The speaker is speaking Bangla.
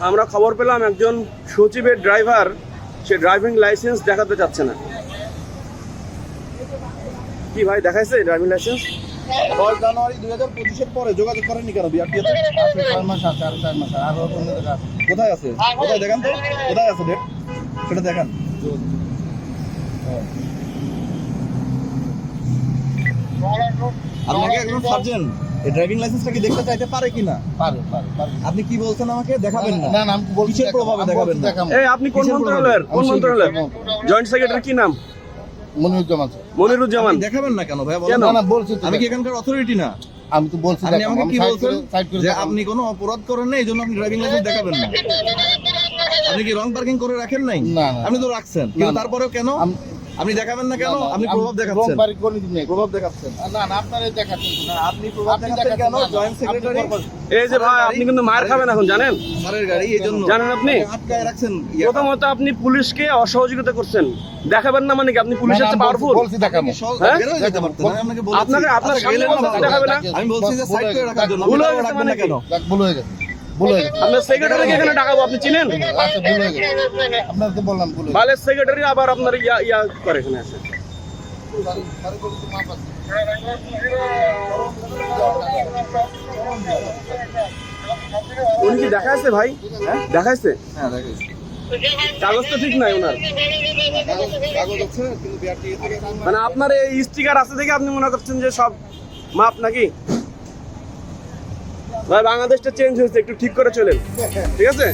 আমরা খবর পেলাম একজন সচিবের ড্রাইভার সে ড্রাইভিং লাইসেন্স দেখাতে চাচ্ছে না। কি ভাই দেখাইছে ড্রাইভিং লাইসেন্স? 10 জানুয়ারি 2025 পরে যোগাযোগ করেননি কেন বিআরটিএতে? 4 মাস আছে, আর 4 মাস আর অন্য জায়গা কোথায় আছে? কোথায় দেখান তো, কোথায় আছে ডেট সেটা দেখান। আপনাকে একজন সার্জেন্ট এই ড্রাইভিং লাইসেন্সটা কি দেখতে চাইতে পারে কিনা? পারে। আপনি কি বলছেন আমাকে দেখাবেন না? না আমি বলছি কিসের প্রভাবে দেখাবেন না? এই আপনি কোন মন্ত্রণালয়ের? জয়েন্ট সেক্রেটারি কি নাম? মনিরুজ্জামান। দেখাবেন না কেন ভাই? না বলছি তো, আমি কি এখানকার অথরিটি না? আমি তো বলছি আপনি আমাকে কি বলছেন যে আপনি কোনো অপরাধ করেন না, এই জন্য আপনি ড্রাইভিং লাইসেন্স দেখাবেন না? আপনি কি রং পার্কিং করে রাখেন নাই? না। আপনি তো রাখছেন, কিন্তু তারপরেও কেন আপনি দেখাবেন না কেন? আপনি প্রভাব দেখাচ্ছেন। প্রভাব দেখাচ্ছেন। না আপনারাই দেখাচ্ছেন না, আপনি প্রভাব দেখাচ্ছেন কেন? জয়েন্ট সেক্রেটারি এই যে ভাই আপনি কিন্তু মার খাবেন এখন, জানেন? স্যারের গাড়ি, এই জন্য জানেন আপনি আটকায় রাখছেন। প্রথমত আপনি পুলিশকে অসহযোগিতা করছেন। দেখাবেন না মানে কি আপনি পুলিশের চেয়ে পাওয়ারফুল? বলছি দেখাবো। হ্যাঁ? বের হয়ে যেতে পারতেন। আমি আপনাকে বলেছি আপনাকে আপনার সামনে বলতে দেখাবে না? আমি বলছি যে সাইড করে রাখার জন্য। ভুল আপনি হয়ে গেছে রাখবেন মানে না কেন? ভুল হয়ে গেছে। আপনার সেক্রেটারিকে এখানে ডাকাবো, আপনি চিনেন? আচ্ছা ভুল হয়ে গেছে। আপনার তো বললাম ভুল হয়ে বালের সেক্রেটারি আবার আপনার ইয়া করে এখানে আছে। উনি কি দেখাইছে ভাই? হ্যাঁ দেখাইছে। হ্যাঁ দেখাইছি। কাগজ তো ঠিক নাই ওনার। কাগজ আছে কিন্তু বিআরটিএ থেকে মানে আপনার এই স্টিকার আছে দেখে আপনি মনে করছেন যে সব মাপ নাকি? ভাই বাংলাদেশটা চেঞ্জ হয়েছে, একটু ঠিক করে চলেন, ঠিক আছে?